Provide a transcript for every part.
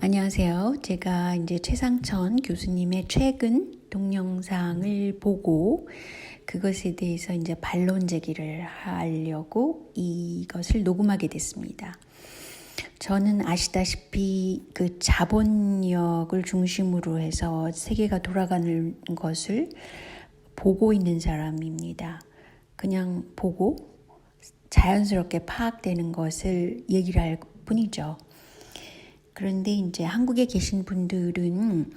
안녕하세요. 제가 이제 최상천 교수님의 최근 동영상을 보고 그것에 대해서 이제 반론 제기를 하려고 이것을 녹음하게 됐습니다. 저는 아시다시피 그 자본력을 중심으로 해서 세계가 돌아가는 것을 보고 있는 사람입니다. 그냥 보고 자연스럽게 파악되는 것을 얘기를 할 뿐이죠. 그런데 이제 한국에 계신 분들은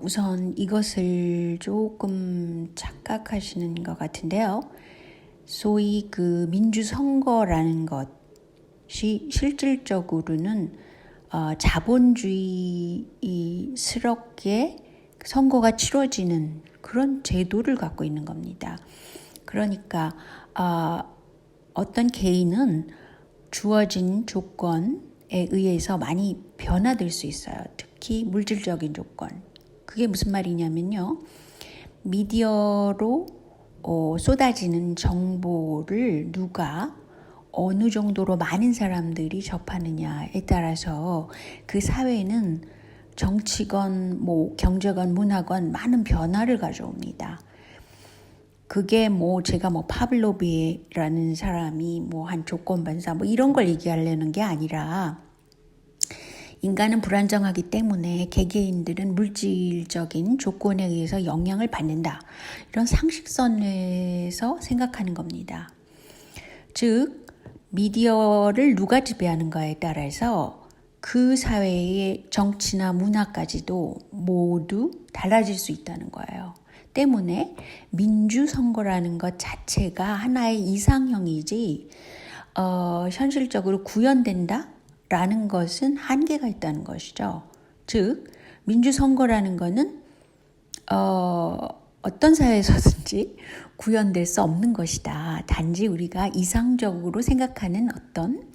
우선 이것을 조금 착각하시는 것 같은데요. 소위 그 민주선거라는 것이 실질적으로는 자본주의스럽게 선거가 치러지는 그런 제도를 갖고 있는 겁니다. 그러니까 어떤 개인은 주어진 조건에 의해서 많이 변화될 수 있어요. 특히 물질적인 조건. 그게 무슨 말이냐면요. 미디어로 쏟아지는 정보를 누가 어느 정도로 많은 사람들이 접하느냐에 따라서 그 사회는 정치건 경제건 문화건 많은 변화를 가져옵니다. 그게 제가 파블로비라는 사람이 한 조건반사 이런 걸 얘기하려는 게 아니라 인간은 불안정하기 때문에 개개인들은 물질적인 조건에 의해서 영향을 받는다. 이런 상식선에서 생각하는 겁니다. 즉 미디어를 누가 지배하는가에 따라서 그 사회의 정치나 문화까지도 모두 달라질 수 있다는 거예요. 때문에 민주선거라는 것 자체가 하나의 이상형이지 현실적으로 구현된다라는 것은 한계가 있다는 것이죠. 즉 민주선거라는 것은 어떤 사회에서든지 구현될 수 없는 것이다. 단지 우리가 이상적으로 생각하는 어떤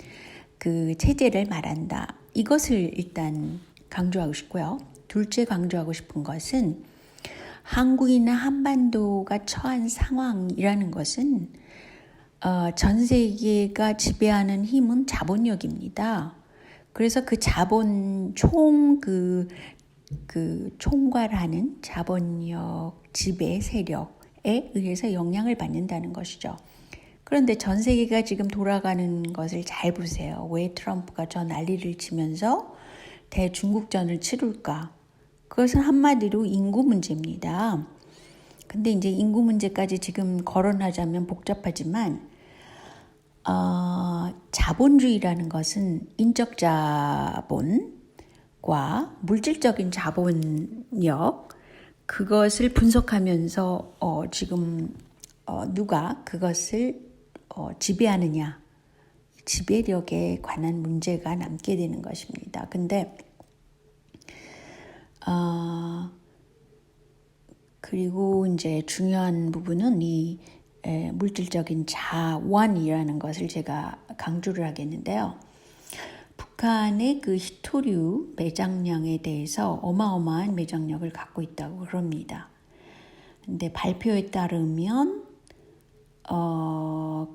그 체제를 말한다. 이것을 일단 강조하고 싶고요. 둘째 강조하고 싶은 것은 한국이나 한반도가 처한 상황이라는 것은 전 세계가 지배하는 힘은 자본력입니다. 그래서 그 자본 총괄하는 자본력 지배 세력에 의해서 영향을 받는다는 것이죠. 그런데 전 세계가 지금 돌아가는 것을 잘 보세요. 왜 트럼프가 저 난리를 치면서 대중국전을 치룰까? 그것은 한마디로 인구 문제입니다. 근데 이제 인구 문제까지 지금 거론하자면 복잡하지만 자본주의라는 것은 인적 자본과 물질적인 자본력 그것을 분석하면서 지금 누가 그것을 지배하느냐 지배력에 관한 문제가 남게 되는 것입니다. 근데 그리고 이제 중요한 부분은 이 물질적인 자원이라는 것을 제가 강조를 하겠는데요. 북한의 그 히토류 매장량에 대해서 어마어마한 매장력을 갖고 있다고 그럽니다. 근데 발표에 따르면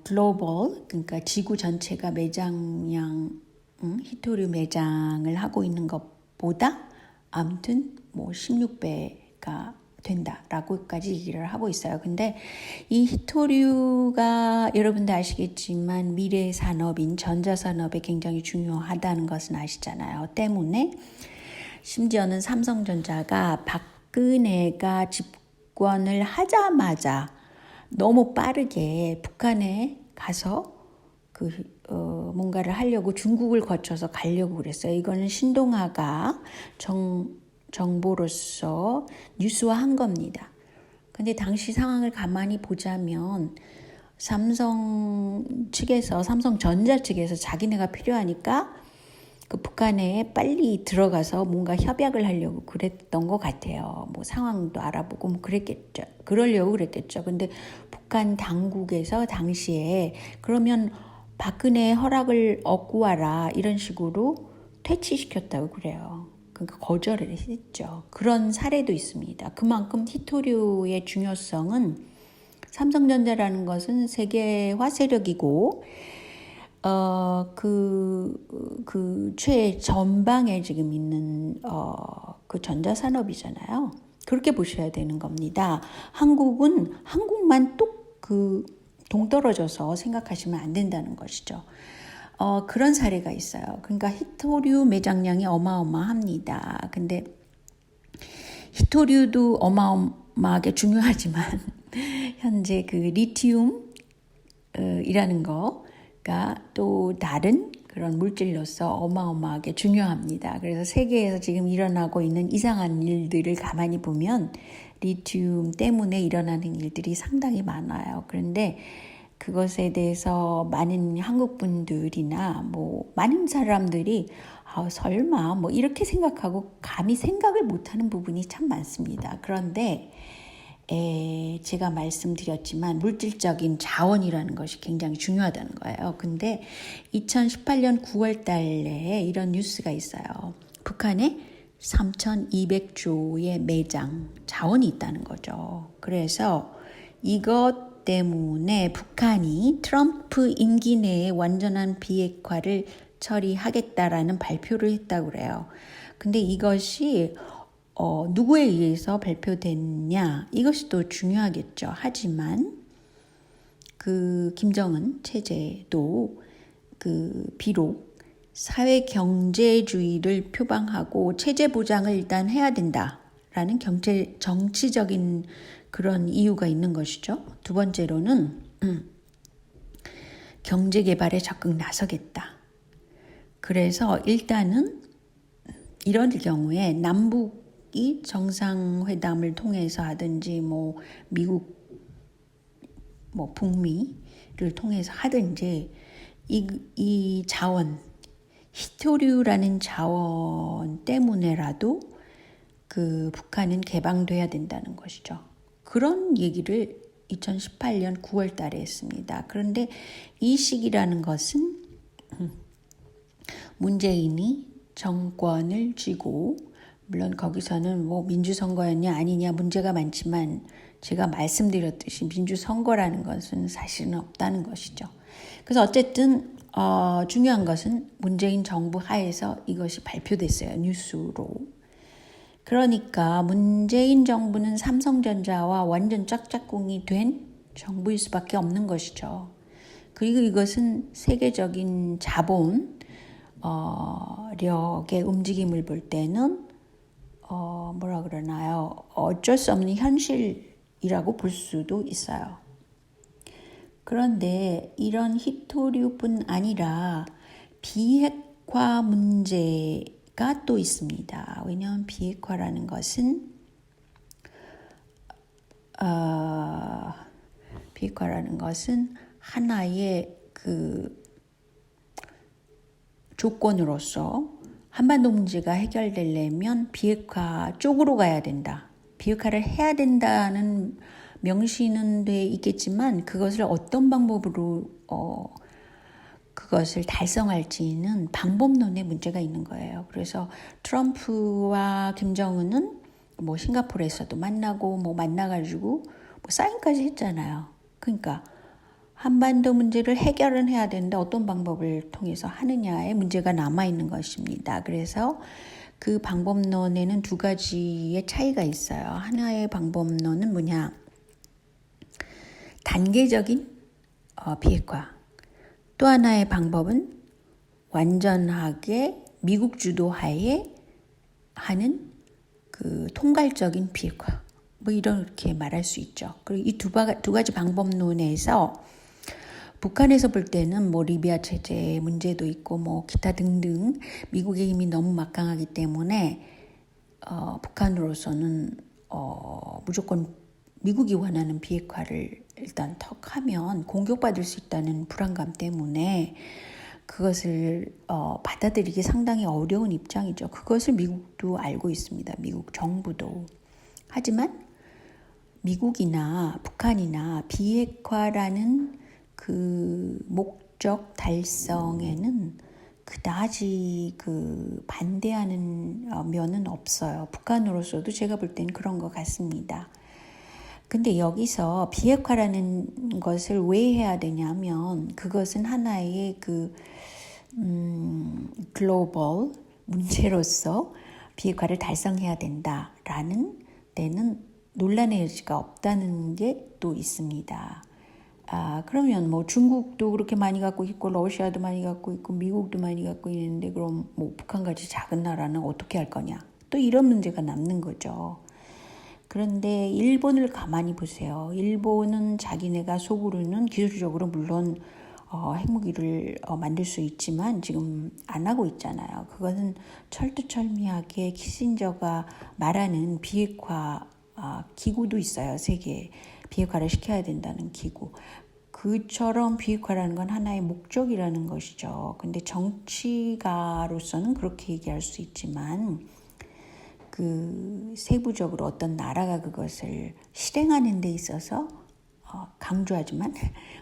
글로벌 그러니까 지구 전체가 매장량 히토류 매장을 하고 있는 것보다 아무튼 16배가 된다라고까지 얘기를 하고 있어요. 근데 이 히토류가 여러분들 아시겠지만 미래 산업인 전자산업에 굉장히 중요하다는 것은 아시잖아요. 때문에 심지어는 삼성전자가 박근혜가 집권을 하자마자 너무 빠르게 북한에 가서 뭔가를 하려고 중국을 거쳐서 가려고 그랬어요. 이거는 신동아가 정보로서 뉴스화한 겁니다. 근데 당시 상황을 가만히 보자면 삼성전자 측에서 자기네가 필요하니까 그 북한에 빨리 들어가서 뭔가 협약을 하려고 그랬던 것 같아요. 상황도 알아보고 그랬겠죠. 그러려고 그랬겠죠. 근데 북한 당국에서 당시에 그러면 박근혜 허락을 얻고 와라 이런 식으로 퇴치시켰다고 그래요. 그러니까 거절을 했죠. 그런 사례도 있습니다. 그만큼 히토류의 중요성은 삼성전자라는 것은 세계화 세력이고 최전방에 지금 있는, 그 전자산업이잖아요. 그렇게 보셔야 되는 겁니다. 한국만 동떨어져서 생각하시면 안 된다는 것이죠. 그런 사례가 있어요. 그러니까 히토류 매장량이 어마어마합니다. 근데 히토류도 어마어마하게 중요하지만 현재 그 리튬 이라는 거가 또 다른 그런 물질로서 어마어마하게 중요합니다. 그래서 세계에서 지금 일어나고 있는 이상한 일들을 가만히 보면 리튬 때문에 일어나는 일들이 상당히 많아요. 그런데 그것에 대해서 많은 한국 분들이나 뭐 많은 사람들이 설마 뭐 이렇게 생각하고 감히 생각을 못하는 부분이 참 많습니다. 그런데 제가 말씀드렸지만 물질적인 자원이라는 것이 굉장히 중요하다는 거예요. 근데 2018년 9월 달에 이런 뉴스가 있어요. 북한에 3,200조의 매장 자원이 있다는 거죠. 그래서 이것 때문에 북한이 트럼프 임기 내에 완전한 비핵화를 처리하겠다라는 발표를 했다고 그래요. 근데 이것이 누구에 의해서 발표됐냐, 이것이 또 중요하겠죠. 하지만 그 김정은 체제도 비록 사회 경제주의를 표방하고 체제 보장을 일단 해야 된다라는 정치적인 그런 이유가 있는 것이죠. 두 번째로는 경제 개발에 적극 나서겠다. 그래서 일단은 이런 경우에 남북이 정상회담을 통해서 하든지 미국 북미를 통해서 하든지 이 자원, 히토류라는 자원 때문에라도 그 북한은 개방돼야 된다는 것이죠. 그런 얘기를 2018년 9월 달에 했습니다. 그런데 이 시기라는 것은 문재인이 정권을 쥐고, 물론 거기서는 민주선거였냐 아니냐 문제가 많지만 제가 말씀드렸듯이 민주선거라는 것은 사실은 없다는 것이죠. 그래서 어쨌든 중요한 것은 문재인 정부 하에서 이것이 발표됐어요. 뉴스로. 그러니까 문재인 정부는 삼성전자와 완전 짝짝꿍이 된 정부일 수밖에 없는 것이죠. 그리고 이것은 세계적인 자본력의 움직임을 볼 때는 어쩔 수 없는 현실이라고 볼 수도 있어요. 그런데 이런 히토류뿐 아니라 비핵화 문제가 또 있습니다. 왜냐하면 비핵화라는 것은 하나의 그 조건으로서 한반도 문제가 해결되려면 비핵화 쪽으로 가야 된다. 비핵화를 해야 된다는 명시는 돼 있겠지만 그것을 어떤 방법으로 그것을 달성할지는 방법론에 문제가 있는 거예요. 그래서 트럼프와 김정은은 싱가포르에서도 만나고 만나가지고 사인까지 했잖아요. 그러니까 한반도 문제를 해결은 해야 되는데 어떤 방법을 통해서 하느냐에 문제가 남아있는 것입니다. 그래서 그 방법론에는 두 가지의 차이가 있어요. 하나의 방법론은 뭐냐? 단계적인 비핵화. 또 하나의 방법은 완전하게 미국 주도하에 하는 그 통괄적인 비핵화. 이렇게 말할 수 있죠. 그리고 이 두 가지 방법론에서 북한에서 볼 때는 리비아 체제 문제도 있고 기타 등등 미국의 힘이 너무 막강하기 때문에 북한으로서는 무조건 미국이 원하는 비핵화를 일단 턱 하면 공격받을 수 있다는 불안감 때문에 그것을 받아들이기 상당히 어려운 입장이죠. 그것을 미국도 알고 있습니다. 미국 정부도. 하지만 미국이나 북한이나 비핵화라는 그 목적 달성에는 그다지 반대하는 면은 없어요. 북한으로서도 제가 볼 때는 그런 것 같습니다. 근데 여기서 비핵화라는 것을 왜 해야 되냐면 그것은 하나의 글로벌 문제로서 비핵화를 달성해야 된다라는 데는 논란의 여지가 없다는 게 또 있습니다. 그러면 뭐 중국도 그렇게 많이 갖고 있고 러시아도 많이 갖고 있고 미국도 많이 갖고 있는데 그럼 뭐 북한같이 작은 나라는 어떻게 할 거냐? 또 이런 문제가 남는 거죠. 그런데 일본을 가만히 보세요. 일본은 자기네가 속으로는 기술적으로 물론 핵무기를 만들 수 있지만 지금 안 하고 있잖아요. 그것은 철두철미하게 키신저가 말하는 비핵화 기구도 있어요. 세계에 비핵화를 시켜야 된다는 기구. 그처럼 비핵화라는 건 하나의 목적이라는 것이죠. 근데 정치가로서는 그렇게 얘기할 수 있지만 세부적으로 어떤 나라가 그것을 실행하는 데 있어서 강조하지만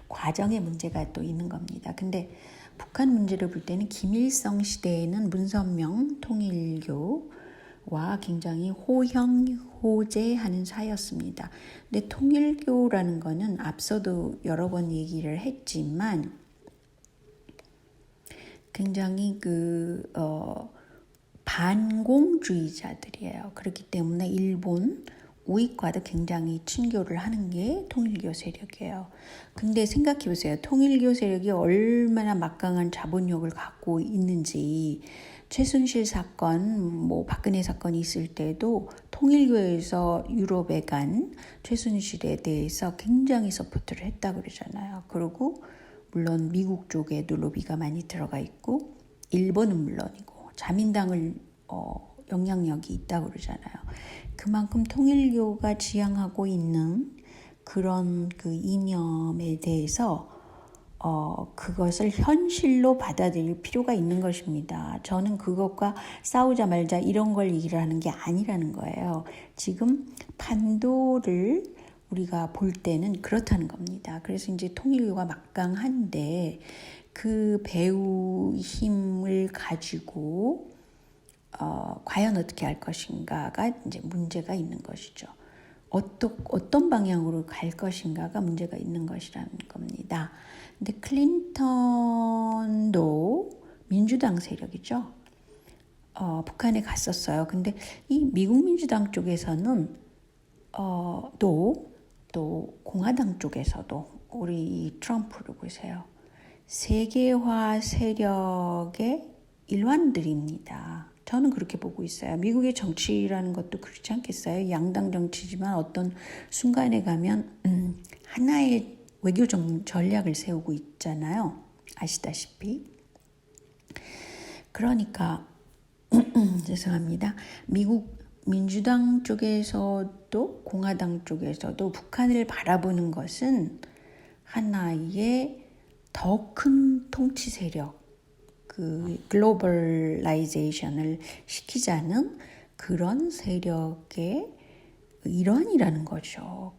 과정에 문제가 또 있는 겁니다. 근데 북한 문제를 볼 때는 김일성 시대에는 문선명 통일교와 굉장히 호형호재하는 사이였습니다. 근데 통일교라는 거는 앞서도 여러 번 얘기를 했지만 굉장히 반공주의자들이에요. 그렇기 때문에 일본 우익과도 굉장히 친교를 하는 게 통일교 세력이에요. 근데 생각해 보세요. 통일교 세력이 얼마나 막강한 자본력을 갖고 있는지. 최순실 사건, 뭐 박근혜 사건이 있을 때도 통일교에서 유럽에 간 최순실에 대해서 굉장히 서포트를 했다고 그러잖아요. 그리고 물론 미국 쪽에도 로비가 많이 들어가 있고 일본은 물론이고 자민당을 영향력이 있다고 그러잖아요. 그만큼 통일교가 지향하고 있는 그런 이념에 대해서 그것을 현실로 받아들일 필요가 있는 것입니다. 저는 그것과 싸우자 말자 이런 걸 얘기를 하는 게 아니라는 거예요. 지금 판도를 우리가 볼 때는 그렇다는 겁니다. 그래서 이제 통일교가 막강한데 그 배후 힘을 가지고 과연 어떻게 할 것인가가 이제 문제가 있는 것이죠. 어떤 방향으로 갈 것인가가 문제가 있는 것이라는 겁니다. 근데 클린턴도 민주당 세력이죠. 북한에 갔었어요. 근데 이 미국 민주당 쪽에서는 또 공화당 쪽에서도 우리 트럼프를 보세요. 세계화 세력의 일환들입니다. 저는 그렇게 보고 있어요. 미국의 정치라는 것도 그렇지 않겠어요? 양당 정치지만 어떤 순간에 가면 하나의 외교 전략을 세우고 있잖아요. 아시다시피. 그러니까 죄송합니다. 미국 민주당 쪽에서도 공화당 쪽에서도 북한을 바라보는 것은 하나의 더 큰 통치 세력, 글로벌라이제이션을 시키자는 그런 세력의 일환이라는 거죠.